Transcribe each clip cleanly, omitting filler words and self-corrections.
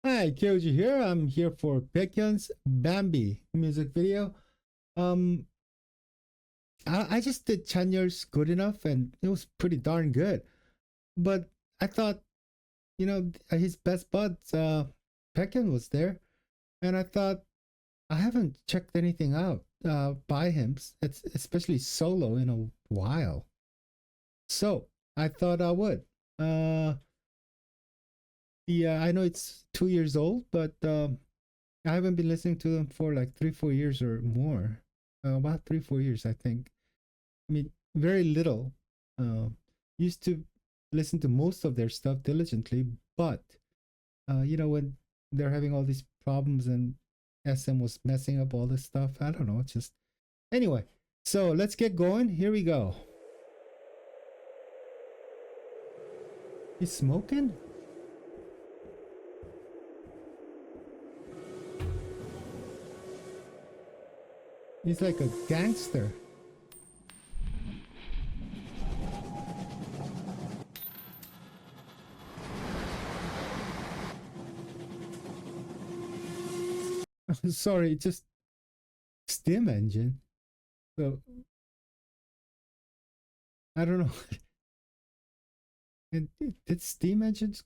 Hi, Kyoji here. I'm here for Baekhyun's Bambi music video. Um, I just did Chanyeol's Good Enough, and it was pretty darn good. But I thought, his best buds, Baekhyun was there, and I thought I haven't checked anything out by him, it's especially solo in a while. So I thought I would. Uh, yeah, I know it's 2 years old, but I haven't been listening to them for like 3, 4 years or more. About 3, 4 years, I think. I mean, very little. Uh, used to listen to most of their stuff diligently, but when they're having all these problems and SM was messing up all this stuff, I don't know. It's just anyway. So let's get going. Here we go. He's smoking? He's like a gangster. Sorry, just steam engine. So I don't know. And did steam engines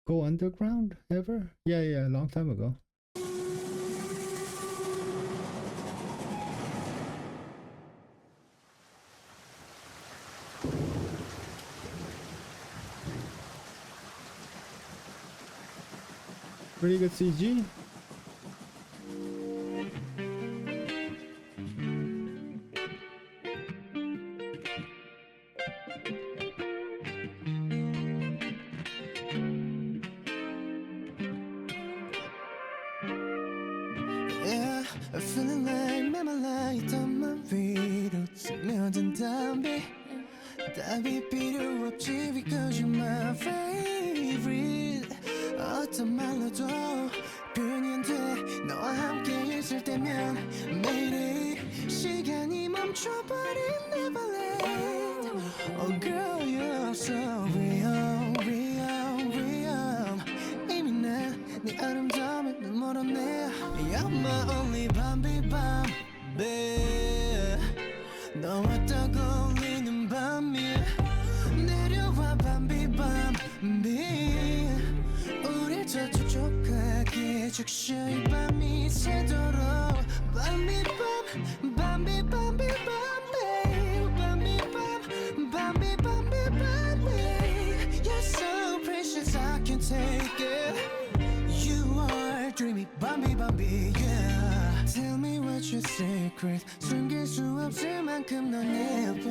go underground ever? Yeah, a long time ago. Pretty good CG. I'm feeling like memorized on my 위로 스며든 답이 필요 없지 because you're my favorite 어떤 말로도 표현이 안 돼 너와 함께 있을 때면 매일이 시간이 멈춰버린 Neverland Oh girl you're so real 이미 난네 아름다움에 눈 멀었네 You're my only Bambi 너와 떠올리는 밤이 내려와 Bambi 우릴 더 촉촉하게 적셔 이 밤이 새도록 Bambi You're so precious I can't take it You are dreamy Bambi yeah Tell me what's your secret 숨길 수 없을 만큼 넌 예뻐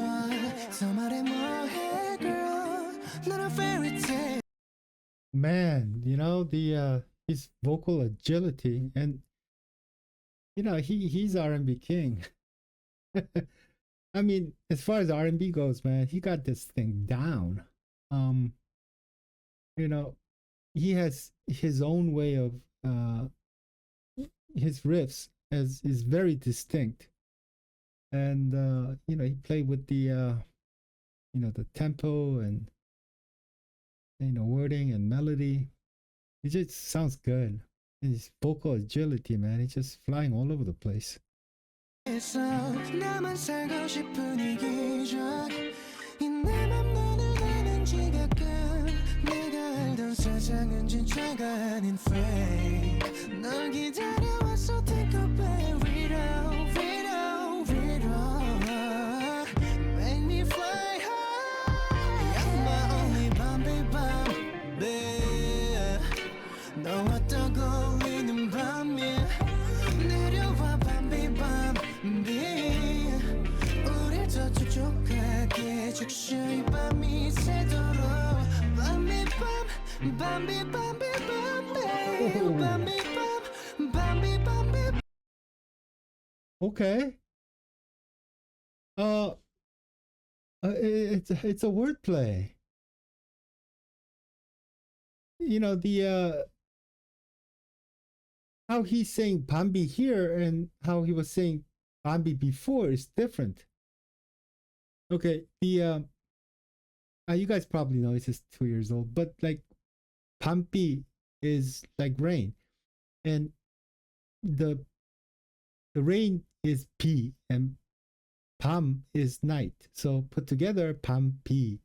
더 말해 뭐해 girl Not a fairy tale Man, the his vocal agility, and he's R&B king. I mean, as far as R&B goes, man, he got this thing down. Um, you know, he has his own way of his riffs as is very distinct, and he played with the tempo and wording and melody. It just sounds good. And his vocal agility, man, he's just flying all over the place. 나만 살고 싶은 이 기적 이내맘 너를 아는 지각은 내가 알던 세상은 진짜가 아닌 fake 널 기다려왔어 think of it read out make me fly high You're my only Bambi 너와 떠올리는 밤이 내려와 Bambi 우릴 더 촉촉하게 적셔 이 밤이 새도록 Bambi Okay. It's a wordplay. The how he's saying Bambi here and how he was saying Bambi before is different. Okay, you guys probably know it's just 2 years old, but like Bambi is like rain, and the the rain is P and Pam is night. So put together, Pam P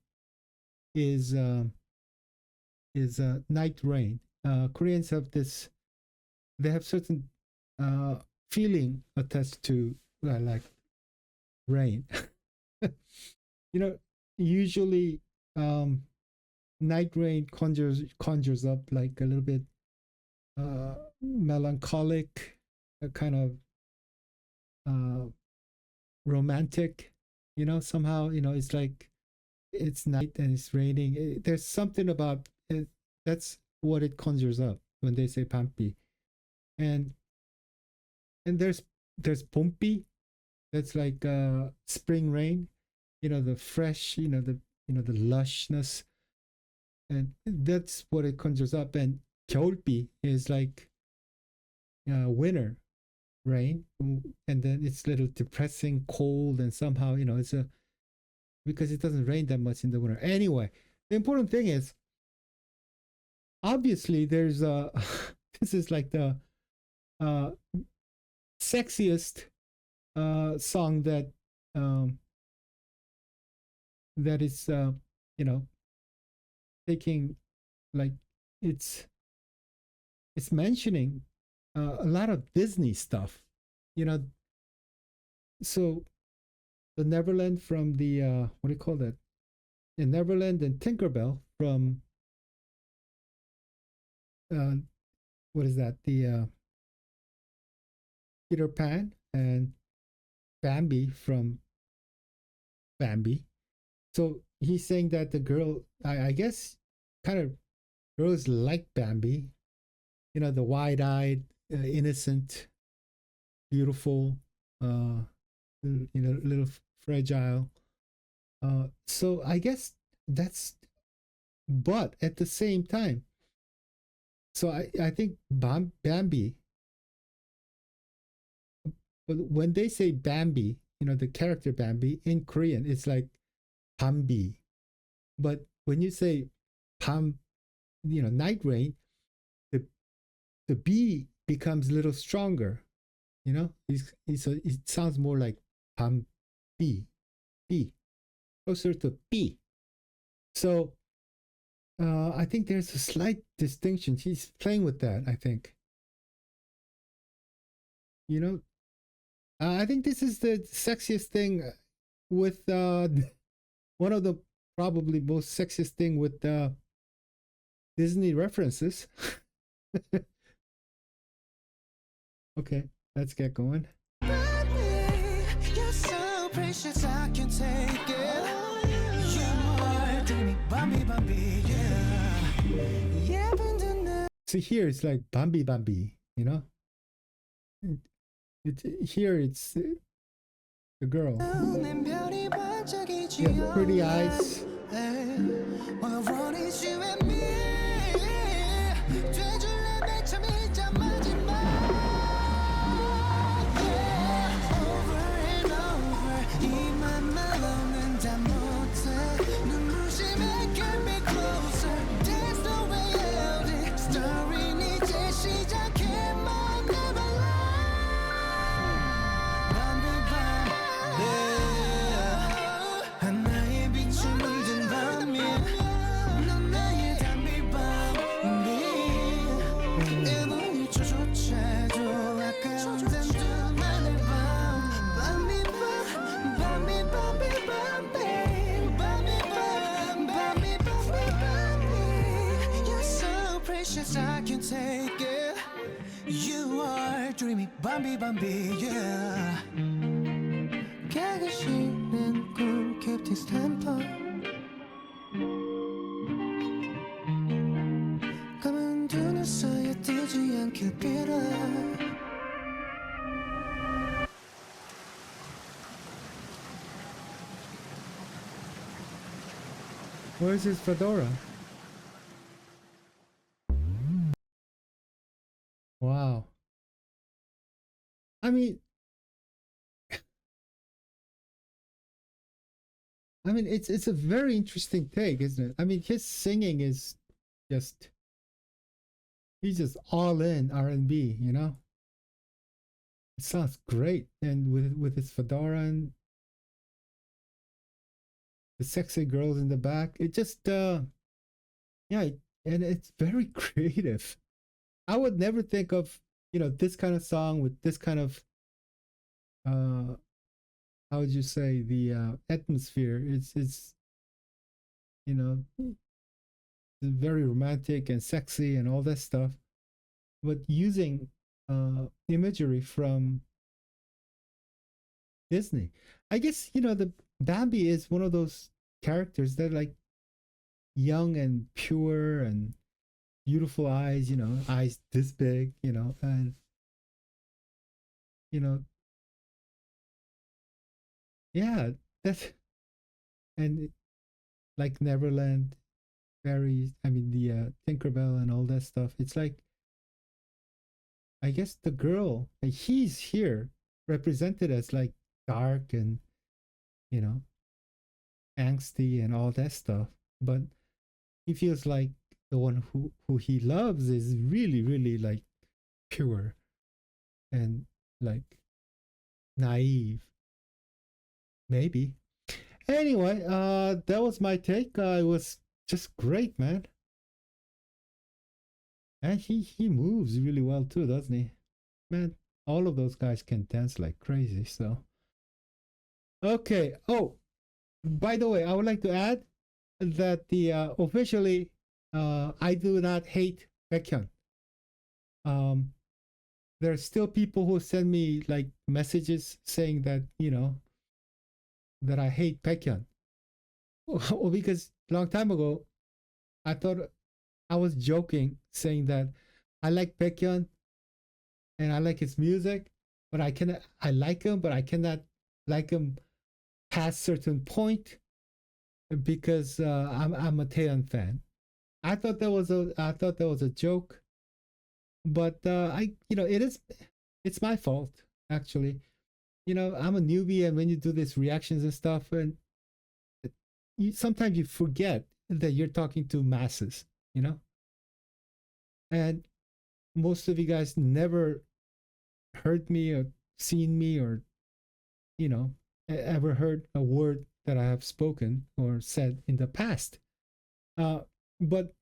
is night rain. Koreans have this. They have certain uh, feeling attached to like rain. You know, usually night rain conjures up like a little bit melancholic, a kind of romantic. Somehow it's like it's night and it's raining. There's something about it. That's what it conjures up when they say pampi. And there's pompi. That's like spring rain. The fresh. The lushness, and that's what it conjures up. And 겨울비 is like winter rain, and then it's a little depressing, cold, and somehow it's a because it doesn't rain that much in the winter. Anyway, the important thing is obviously there's a this is like the uh, sexiest song that is taking like it's it's mentioning a lot of Disney stuff, you know. So the Neverland from the what do you call that? The Neverland and Tinkerbell from uh, what is that? The Peter Pan and Bambi from Bambi. So he's saying that the girl, I guess, kind of girls like Bambi. The wide-eyed, innocent, beautiful, little fragile. So I guess that's, but at the same time, so I think Bambi, but when they say Bambi, the character Bambi in Korean, it's like Bambi. But when you say Pam, night rain, the B becomes a little stronger. So it sounds more like Pam B, B, closer to B. So I think there's a slight distinction. She's playing with that, I think. I think this is the sexiest thing with one of the probably most sexiest thing with Disney references. Okay, let's get going. See, here it's like Bambi Bambi, here it's the girl. Yeah, pretty eyes. I can take it. You are dreamy, Bambi, Bambi, yeah. 깨기 싫은 꿈, keep this tempo. 감은 두 눈 사이에 뜨지 않길 빌어. Where's his fedora? Wow. I mean, it's a very interesting take, isn't it? I mean, his singing is just He's just all in R&B, you know. It sounds great, and with his fedora and the sexy girls in the back, it just yeah, and it's very creative. I would never think of this kind of song with this kind of uh how would you say the atmosphere. It's you know very romantic and sexy and all that stuff, but using imagery from Disney. I guess the Bambi is one of those characters that like young and pure and beautiful eyes, eyes this big, and you know, yeah, that's and like Neverland fairies. I mean the Tinkerbell and all that stuff. It's like I guess the girl he's here represented as like dark and you know angsty and all that stuff, but he feels like the one who he loves is really really like pure and like naive maybe. Anyway, that was my take. It was just great, man. And he moves really well too, doesn't he? Man, all of those guys can dance like crazy. So okay. Oh, by the way, I would like to add that the officially I do not hate Baekhyun. Um, there are still people who send me like messages saying that that I hate Baekhyun. Well, because a long time ago I thought I was joking saying that I like Baekhyun and I like his music, but I like him, but I cannot like him past certain point because I'm a Taeyeon fan. I thought that was a joke, but it's my fault actually. I'm a newbie, and when you do these reactions and stuff, and sometimes you forget that you're talking to masses, and most of you guys never heard me or seen me or ever heard a word that I have spoken or said in the past. But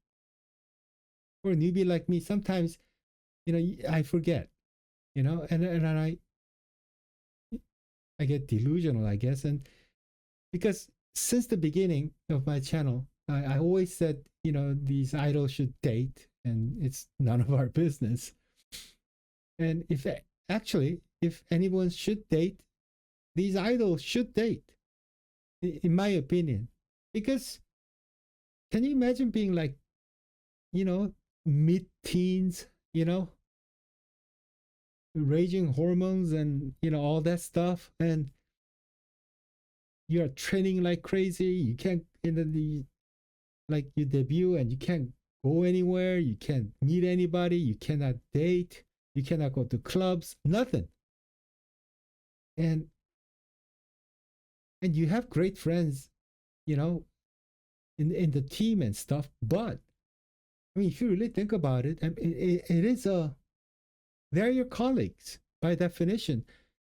for a newbie like me, sometimes I forget, and I get delusional, I guess, and because since the beginning of my channel, I always said these idols should date, and it's none of our business. And if anyone should date, these idols should date, in my opinion, because can you imagine being like mid-teens, raging hormones and all that stuff, and you're training like crazy. You can't like you debut and you can't go anywhere, you can't meet anybody, you cannot date, you cannot go to clubs, nothing. And you have great friends, in the team and stuff, but I mean if you really think about it, it is they're your colleagues by definition,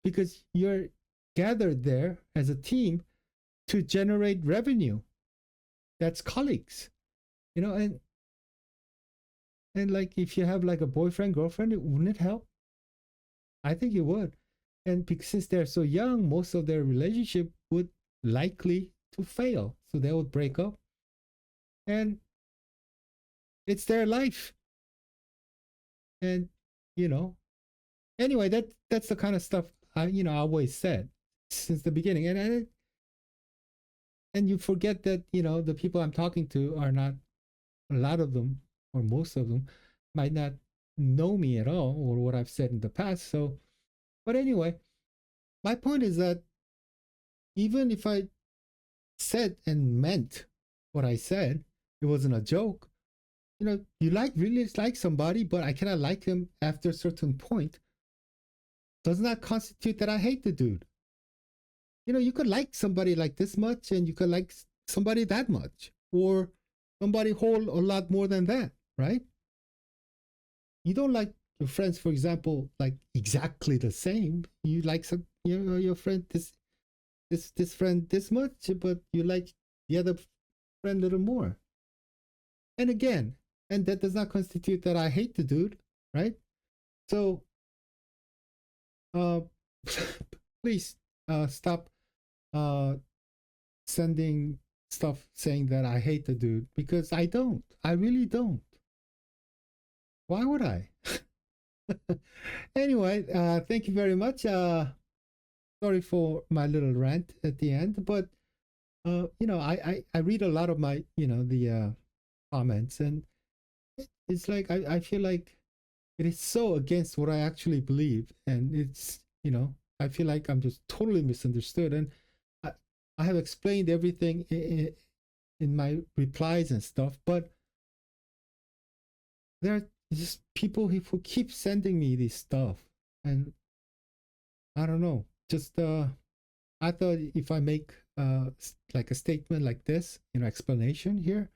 because you're gathered there as a team to generate revenue. That's colleagues, and like if you have like a boyfriend girlfriend, wouldn't it help? I think it would. And because since they're so young, most of their relationship would likely to fail, so they would break up, and it's their life. And anyway, that's the kind of stuff I always said since the beginning. And you forget that the people I'm talking to are not, a lot of them or most of them might not know me at all or what I've said in the past. So but anyway, my point is that even if I said and meant what I said, it wasn't a joke. You really like somebody, but I cannot like him after a certain point, does not constitute that I hate the dude. You could like somebody like this much, and you could like somebody that much, or somebody whole a lot more than that, right? you don't like your friends, for example, like exactly the same. You like some, your friend this friend this much, but you like the other friend a little more. And again, and that does not constitute that I hate the dude, right? So, uh, please, stop, uh, sending stuff saying that I hate the dude, because I don't. I really don't. Why would I? Anyway, thank you very much. Sorry for my little rant at the end, but I read a lot of my, the comments, and it's like I feel like it is so against what I actually believe, and it's, I feel like I'm just totally misunderstood, and I, I have explained everything in my replies and stuff, but there are just people who keep sending me this stuff, and I don't know, just I thought if I make like a statement like this, explanation here,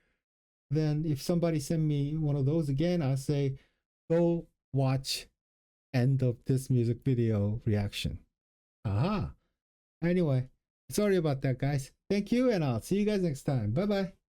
then if somebody send me one of those again, I'll say, go watch end of this music video reaction. Aha. Anyway, sorry about that, guys. Thank you, and I'll see you guys next time. Bye bye.